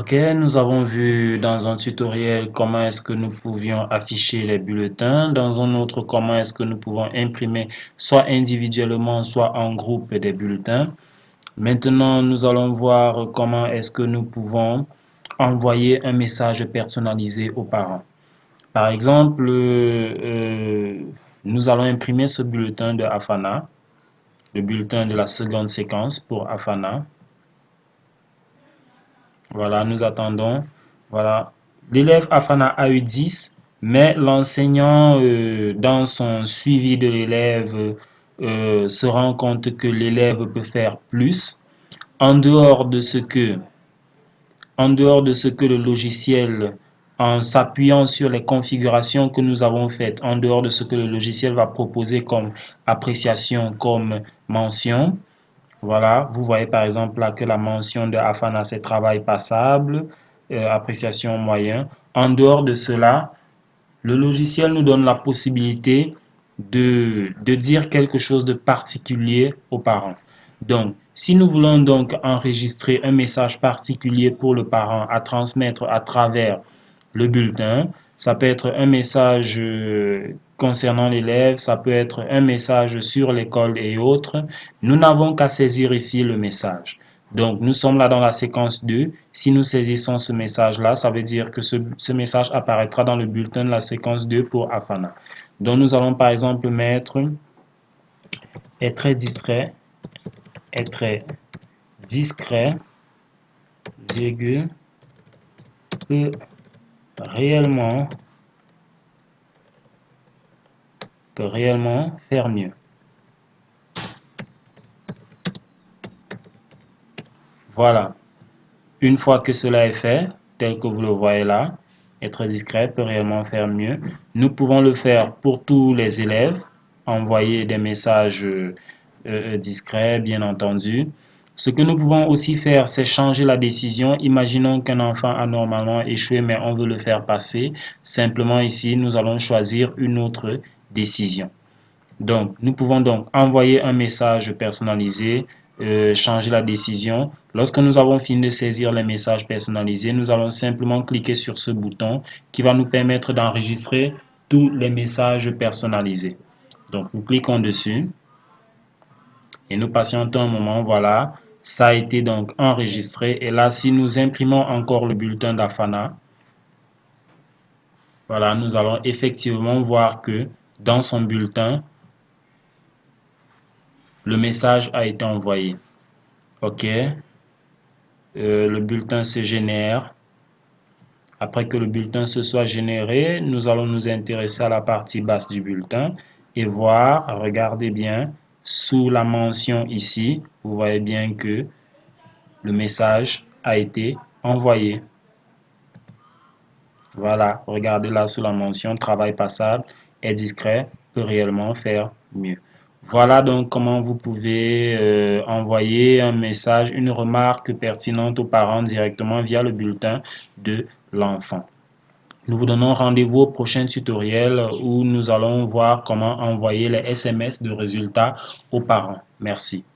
Ok, nous avons vu dans un tutoriel comment est-ce que nous pouvions afficher les bulletins, dans un autre comment est-ce que nous pouvons imprimer soit individuellement, soit en groupe des bulletins. Maintenant, nous allons voir comment est-ce que nous pouvons envoyer un message personnalisé aux parents. Par exemple, nous allons imprimer ce bulletin de Afana, le bulletin de la seconde séquence pour Afana. Voilà, nous attendons. Voilà. L'élève Afana a eu 10, mais l'enseignant, dans son suivi de l'élève, se rend compte que l'élève peut faire plus. En dehors de ce que, en dehors de ce que le logiciel, en s'appuyant sur les configurations que nous avons faites, en dehors de ce que le logiciel va proposer comme appréciation, comme mention, voilà, vous voyez par exemple là que la mention de Afana, c'est travail passable, appréciation moyen. En dehors de cela, le logiciel nous donne la possibilité de dire quelque chose de particulier aux parents. Donc, si nous voulons donc enregistrer un message particulier pour le parent à transmettre à travers le bulletin, ça peut être un message concernant l'élève, ça peut être un message sur l'école et autres. Nous n'avons qu'à saisir ici le message. Donc, nous sommes là dans la séquence 2. Si nous saisissons ce message-là, ça veut dire que ce message apparaîtra dans le bulletin de la séquence 2 pour Afana. Donc, nous allons par exemple mettre est très distrait, est très discret, virgule, peut réellement faire mieux. Voilà. Une fois que cela est fait, tel que vous le voyez là, être discret peut réellement faire mieux. Nous pouvons le faire pour tous les élèves, envoyer des messages discrets, bien entendu. Ce que nous pouvons aussi faire, c'est changer la décision. Imaginons qu'un enfant a normalement échoué, mais on veut le faire passer. Simplement ici, nous allons choisir une autre décision. Donc, nous pouvons donc envoyer un message personnalisé, changer la décision. Lorsque nous avons fini de saisir les messages personnalisés, nous allons simplement cliquer sur ce bouton qui va nous permettre d'enregistrer tous les messages personnalisés. Donc, nous cliquons dessus et nous patientons un moment. Voilà, ça a été donc enregistré. Et là, si nous imprimons encore le bulletin d'Afana, voilà, nous allons effectivement voir que dans son bulletin, le message a été envoyé. OK. Le bulletin se génère. Après que le bulletin se soit généré, nous allons nous intéresser à la partie basse du bulletin et voir, regardez bien, sous la mention ici, vous voyez bien que le message a été envoyé. Voilà, regardez là sous la mention travail passable est discret, peut réellement faire mieux. Voilà donc comment vous pouvez envoyer un message, une remarque pertinente aux parents directement via le bulletin de l'enfant. Nous vous donnons rendez-vous au prochain tutoriel où nous allons voir comment envoyer les SMS de résultats aux parents. Merci.